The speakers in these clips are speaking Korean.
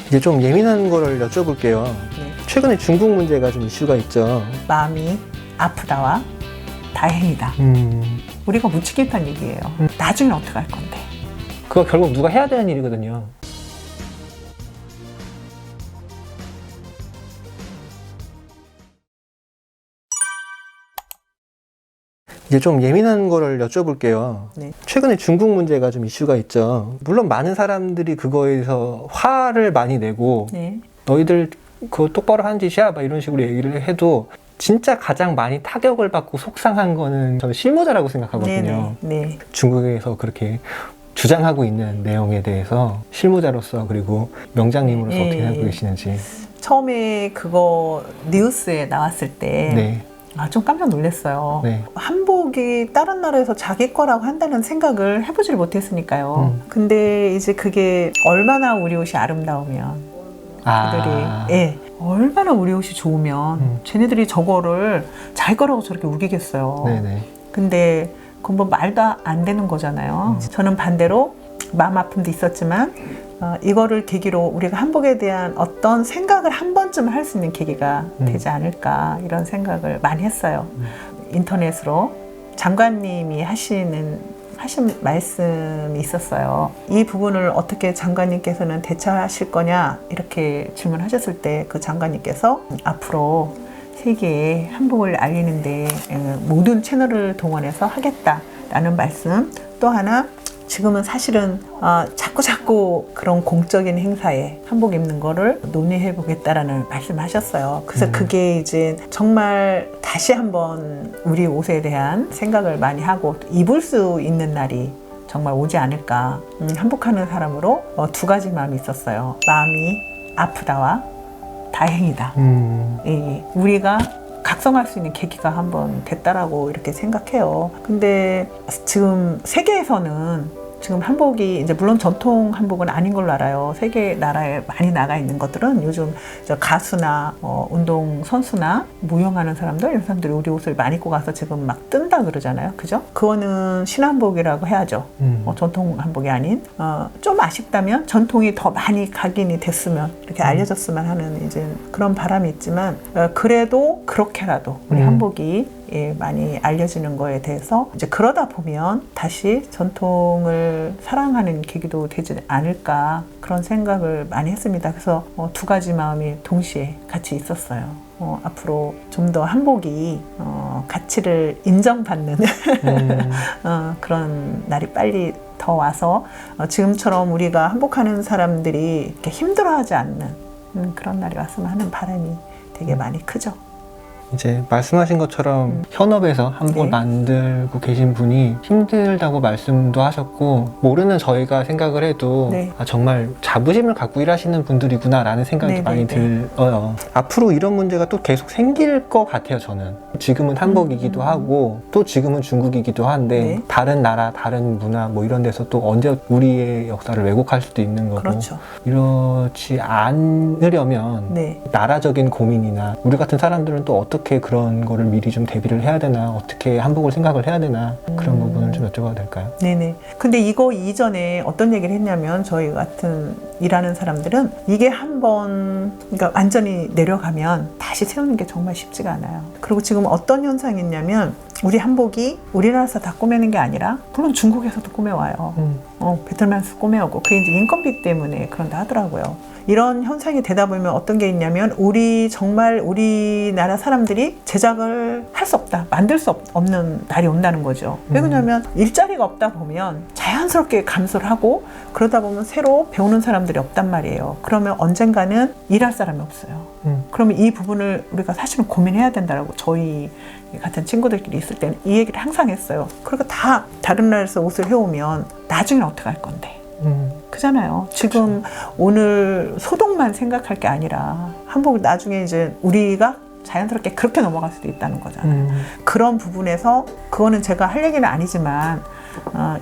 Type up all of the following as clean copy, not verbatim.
이제 좀 예민한 거를 여쭤볼게요. 네. 최근에 중국 문제가 좀 이슈가 있죠. 마음이 아프다와 다행이다. 우리가 묻히겠다는 얘기예요. 나중에 어떻게 할 건데? 그거 결국 누가 해야 되는 일이거든요. 이제 좀 예민한 거를 여쭤볼게요. 네. 최근에 중국 문제가 좀 이슈가 있죠. 물론 많은 사람들이 그거에서 화를 많이 내고 네. 너희들 그거 똑바로 하는 짓이야 막 이런 식으로 얘기를 해도 진짜 가장 많이 타격을 받고 속상한 거는 저는 실무자라고 생각하거든요. 네. 중국에서 그렇게 주장하고 있는 내용에 대해서 실무자로서 그리고 명장님으로서 네. 어떻게 생각하고 계시는지. 처음에 그거 뉴스에 나왔을 때 네. 좀 깜짝 놀랐어요. 네. 한복이 다른 나라에서 자기 거라고 한다는 생각을 해보질 못했으니까요. 근데 이제 그게 얼마나 우리 옷이 아름다우면 그들이 얼마나 우리 옷이 좋으면 쟤네들이 저거를 자기 거라고 저렇게 우기겠어요. 네네. 근데 그건 뭐 말도 안 되는 거잖아요. 저는 반대로 마음 아픔도 있었지만 이거를 계기로 우리가 한복에 대한 어떤 생각을 한 번쯤 할 수 있는 계기가 되지 않을까 이런 생각을 많이 했어요. 인터넷으로 장관님이 하신 말씀이 있었어요. 이 부분을 어떻게 장관님께서는 대처하실 거냐 이렇게 질문하셨을 때 그 장관님께서 앞으로 세계에 한복을 알리는데 모든 채널을 동원해서 하겠다라는 말씀, 또 하나 지금은 사실은 자꾸 그런 공적인 행사에 한복 입는 거를 논의해 보겠다라는 말씀을 하셨어요. 그래서 그게 이제 정말 다시 한번 우리 옷에 대한 생각을 많이 하고 입을 수 있는 날이 정말 오지 않을까. 한복하는 사람으로 두 가지 마음이 있었어요. 마음이 아프다와 다행이다. 우리가 각성할 수 있는 계기가 한번 됐다라고 이렇게 생각해요. 근데 지금 세계에서는 지금 한복이 이제 물론 전통 한복은 아닌 걸로 알아요. 세계 나라에 많이 나가 있는 것들은 요즘 가수나 운동 선수나 무용하는 사람들 이런 사람들이 우리 옷을 많이 입고 가서 지금 막 뜬다 그러잖아요. 그죠? 그거는 신한복이라고 해야죠. 전통 한복이 아닌 좀 아쉽다면 전통이 더 많이 각인이 됐으면 이렇게 알려졌으면 하는 이제 그런 바람이 있지만 그래도 그렇게라도 우리 한복이 많이 알려지는 거에 대해서 이제 그러다 보면 다시 전통을 사랑하는 계기도 되지 않을까 그런 생각을 많이 했습니다. 그래서 두 가지 마음이 동시에 같이 있었어요. 앞으로 좀 더 한복이 가치를 인정받는 그런 날이 빨리 더 와서 지금처럼 우리가 한복하는 사람들이 이렇게 힘들어하지 않는 그런 날이 왔으면 하는 바람이 되게 많이 크죠. 이제 말씀하신 것처럼 현업에서 한복을 만들고 계신 분이 힘들다고 말씀도 하셨고 모르는 저희가 생각을 해도 정말 자부심을 갖고 일하시는 분들이구나 라는 생각이 많이 들어요. 앞으로 이런 문제가 또 계속 생길 것 같아요. 저는 지금은 한복이기도 하고 또 지금은 중국이기도 한데 다른 나라 다른 문화 뭐 이런 데서 또 언제 우리의 역사를 왜곡할 수도 있는 거고 이렇지 않으려면 나라적인 고민이나 우리 같은 사람들은 또 어떻게 그런 거를 미리 좀 대비를 해야 되나, 어떻게 한복을 생각을 해야 되나 그런 부분을 좀 여쭤봐도 될까요? 네네. 근데 이거 이전에 어떤 얘기를 했냐면 저희 같은 일하는 사람들은 이게 한번 그러니까 완전히 내려가면 다시 세우는 게 정말 쉽지가 않아요. 그리고 지금 어떤 현상이 있냐면 우리 한복이 우리나라에서 다 꾸미는 게 아니라 물론 중국에서도 꾸며와요. 베트남에서 꾸며오고 그게 이제 인건비 때문에 그런다 하더라고요. 이런 현상이 되다 보면 어떤 게 있냐면 정말 우리나라 사람들이 제작을 할 수 없다, 만들 수 없는 날이 온다는 거죠. 왜 그러냐면 일자리가 없다 보면 자연스럽게 감소를 하고 그러다 보면 새로 배우는 사람들이 없단 말이에요. 그러면 언젠가는 일할 사람이 없어요. 그러면 이 부분을 우리가 사실은 고민해야 된다라고 저희 같은 친구들끼리 있을 때는 이 얘기를 항상 했어요. 그러니까 다 다른 나라에서 옷을 해오면 나중에 어떻게 할 건데? 그잖아요. 지금 오늘 소득만 생각할 게 아니라 한복을 나중에 이제 우리가 자연스럽게 그렇게 넘어갈 수도 있다는 거잖아요. 그런 부분에서 그거는 제가 할 얘기는 아니지만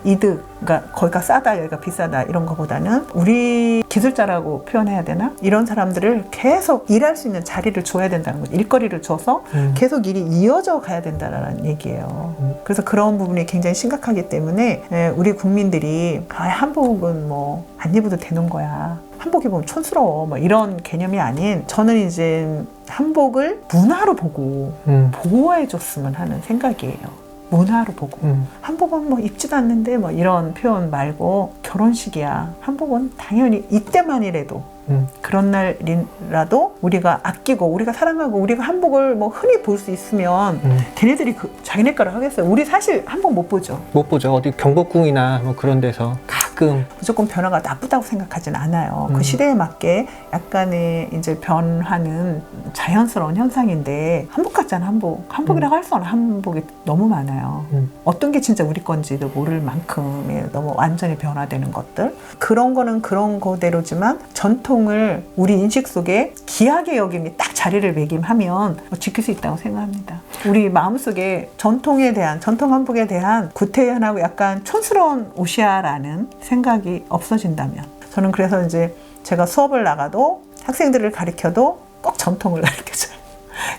이득, 그러니까 거기가 싸다 여기가 비싸다 이런 거보다는 우리 기술자라고 표현해야 되나? 이런 사람들을 계속 일할 수 있는 자리를 줘야 된다는 거죠. 일거리를 줘서 계속 일이 이어져 가야 된다는 얘기예요. 그래서 그런 부분이 굉장히 심각하기 때문에 우리 국민들이 한복은 뭐 안 입어도 되는 거야. 한복 입으면 촌스러워 뭐 이런 개념이 아닌, 저는 이제 한복을 문화로 보고 보호해 줬으면 하는 생각이에요. 문화로 보고. 한복은 뭐 입지도 않는데 뭐 이런 표현 말고, 결혼식이야, 한복은 당연히 이때만이라도 그런 날이라도 우리가 아끼고 우리가 사랑하고 우리가 한복을 뭐 흔히 볼 수 있으면 걔네들이 자기네 거를 하겠어요. 우리 사실 한복 못 보죠. 못 보죠. 어디 경복궁이나 뭐 그런 데서 가끔. 무조건 변화가 나쁘다고 생각하진 않아요. 그 시대에 맞게 약간의 이제 변하는 자연스러운 현상인데, 한복 같잖아. 한복이라고 할 수 없는 한복이 너무 많아요. 어떤 게 진짜 우리 건지도 모를 만큼의 너무 완전히 변화되는 것들, 그런 거는 그런 거대로지만 전통을 우리 인식 속에 귀하게 여김이 딱 자리를 매김하면 지킬 수 있다고 생각합니다. 우리 마음속에 전통에 대한, 전통 한복에 대한 구태연하고 약간 촌스러운 옷이야라는 생각이 없어진다면, 저는 그래서 이제 제가 수업을 나가도 학생들을 가르쳐도 꼭 전통을 가르쳐줘요.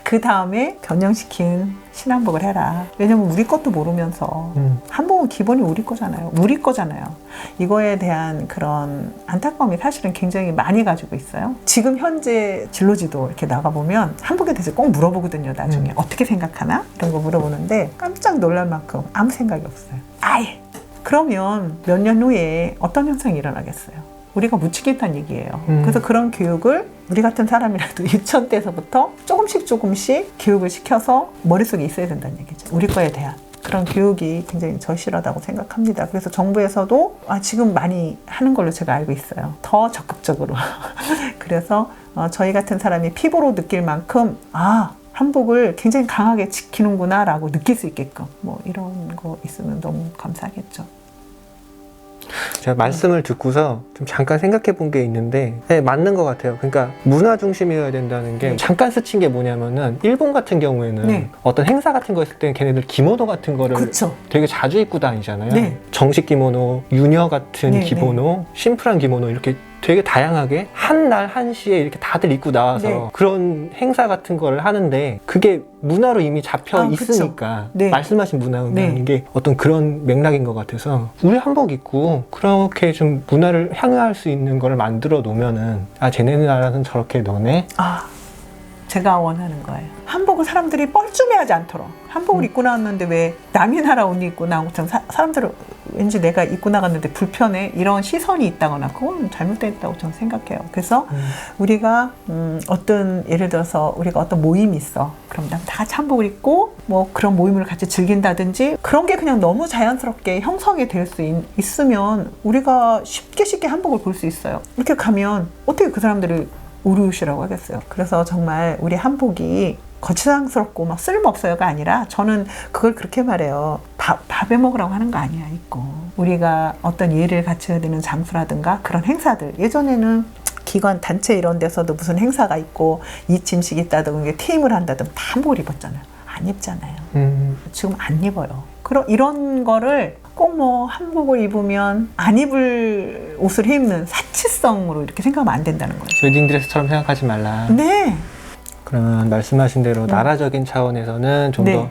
그 다음에 변형시킨 신한복을 해라. 왜냐면 우리 것도 모르면서, 한복은 기본이 우리 거잖아요. 우리 거잖아요. 이거에 대한 그런 안타까움이 사실은 굉장히 많이 가지고 있어요. 지금 현재 진로지도 이렇게 나가보면 한복에 대해서 꼭 물어보거든요. 나중에 어떻게 생각하나? 이런 거 물어보는데 깜짝 놀랄 만큼 아무 생각이 없어요. 아예. 그러면 몇 년 후에 어떤 현상이 일어나겠어요? 우리가 묻히겠다는 얘기예요. 그래서 그런 교육을 우리 같은 사람이라도 유치원 때서부터 조금씩 교육을 시켜서 머릿속에 있어야 된다는 얘기죠. 우리 거에 대한 그런 교육이 굉장히 절실하다고 생각합니다. 그래서 정부에서도 지금 많이 하는 걸로 제가 알고 있어요. 더 적극적으로. 그래서 저희 같은 사람이 피부로 느낄 만큼 한복을 굉장히 강하게 지키는구나 라고 느낄 수 있게끔 뭐 이런 거 있으면 너무 감사하겠죠. 제가 말씀을 듣고서 좀 잠깐 생각해 본 게 있는데, 네, 맞는 것 같아요. 그러니까 문화 중심이어야 된다는 게, 잠깐 스친 게 뭐냐면은 일본 같은 경우에는 어떤 행사 같은 거 있을 때는 걔네들 기모노 같은 거를 그쵸. 되게 자주 입고 다니잖아요. 네. 정식 기모노, 유녀 같은 기모노, 심플한 기모노, 이렇게 되게 다양하게 한 날 한시에 이렇게 다들 입고 나와서 그런 행사 같은 거를 하는데, 그게 문화로 이미 잡혀 있으니까 말씀하신 문화라는 게 어떤 그런 맥락인 것 같아서, 우리 한복 입고 그렇게 좀 문화를 향유할 수 있는 걸 만들어 놓으면은 쟤네 나라는 저렇게 너네 제가 원하는 거예요. 한복을 사람들이 뻘쭘해하지 않도록. 한복을 입고 나왔는데 왜 남의 나라 옷 입고 나온 것처럼 사람들은 왠지 내가 입고 나갔는데 불편해, 이런 시선이 있다거나, 그건 잘못됐다고 저는 생각해요. 그래서 우리가 어떤, 예를 들어서 우리가 어떤 모임이 있어. 그럼 다 같이 한복을 입고 뭐 그런 모임을 같이 즐긴다든지, 그런 게 그냥 너무 자연스럽게 형성이 될 수 있으면 우리가 쉽게 한복을 볼 수 있어요. 이렇게 가면 어떻게 그 사람들을 우리 옷이라고 하겠어요. 그래서 정말 우리 한복이 거치장스럽고 막 쓸모없어요가 아니라, 저는 그걸 그렇게 말해요. 밥에 먹으라고 하는 거 아니야, 입고. 우리가 어떤 예를 갖춰야 되는 장소라든가 그런 행사들, 예전에는 기관 단체 이런 데서도 무슨 행사가 있고 이침식 있다든가 팀을 한다든가 다 한복을 입었잖아요. 안 입잖아요. 지금 안 입어요. 이런 거를 꼭 뭐 한복을 입으면 안 입을 옷을 입는 사치성으로 이렇게 생각하면 안 된다는 거죠. 웨딩드레스처럼 생각하지 말라. 네. 그러면 말씀하신 대로 나라적인 차원에서는 좀 더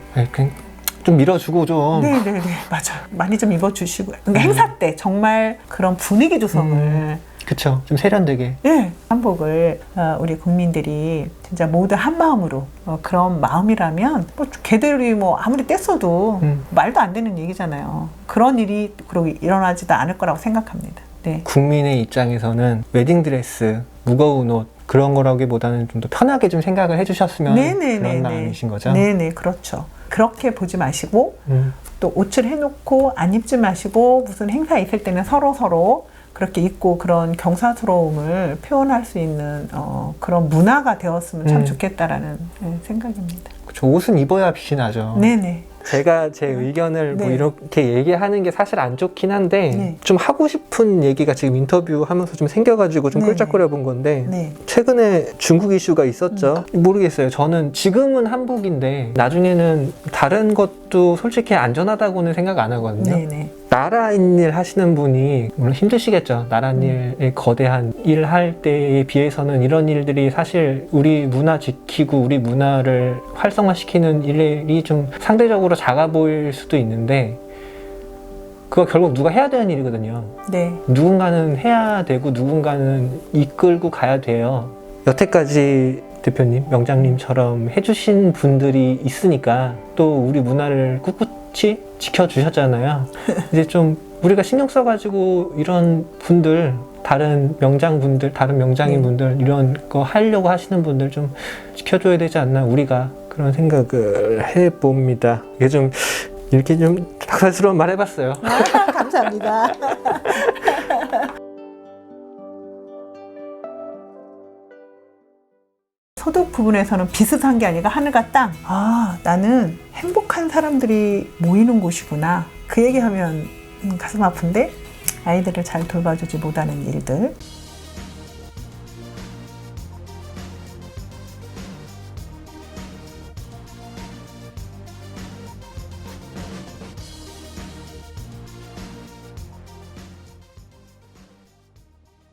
좀 밀어주고 좀. 네네네, 맞아요. 많이 좀 입어주시고요. 그러니까 행사 때 정말 그런 분위기 조성을. 그쵸. 좀 세련되게. 네. 한복을 우리 국민들이 진짜 모두 한 마음으로, 그런 마음이라면 뭐 걔들이 뭐 아무리 뗐어도 말도 안 되는 얘기잖아요. 그런 일이 그러고 일어나지도 않을 거라고 생각합니다. 네. 국민의 입장에서는 웨딩드레스, 무거운 옷, 그런 거라기보다는 좀 더 편하게 좀 생각을 해주셨으면 그런 마음이신 거죠? 네네, 그렇죠. 그렇게 보지 마시고 또 옷을 해놓고 안 입지 마시고, 무슨 행사 있을 때는 서로 그렇게 입고 그런 경사스러움을 표현할 수 있는 그런 문화가 되었으면 참 좋겠다라는 생각입니다. 그렇죠. 옷은 입어야 빛이 나죠. 네네. 제가 제 의견을 뭐 이렇게 얘기하는 게 사실 안 좋긴 한데, 좀 하고 싶은 얘기가 지금 인터뷰하면서 좀 생겨가지고 좀 끌짝거려 본 건데, 최근에 중국 이슈가 있었죠. 모르겠어요. 저는 지금은 한복인데 나중에는 다른 것도 솔직히 안전하다고는 생각 안 하거든요. 나라인 일 하시는 분이 물론 힘드시겠죠. 나라인 일에 거대한 일을 할 때에 비해서는 이런 일들이 사실 우리 문화 지키고 우리 문화를 활성화시키는 일이 좀 상대적으로 작아 보일 수도 있는데, 그거 결국 누가 해야 되는 일이거든요. 네. 누군가는 해야 되고 누군가는 이끌고 가야 돼요. 여태까지 대표님, 명장님처럼 해주신 분들이 있으니까 또 우리 문화를 꿋꿋이 지켜주셨잖아요. 이제 좀 우리가 신경 써가지고 이런 분들, 다른 명장분들, 다른 명장인분들 이런 거 하려고 하시는 분들 좀 지켜줘야 되지 않나, 우리가 그런 생각을 해봅니다. 이게 좀 이렇게 좀 닭살스러운 말 해봤어요. 감사합니다. 소득 부분에서는 비슷한 게 아니라 하늘과 땅. 아, 나는 행복한 사람들이 모이는 곳이구나. 그 얘기하면 가슴 아픈데 아이들을 잘 돌봐주지 못하는 일들.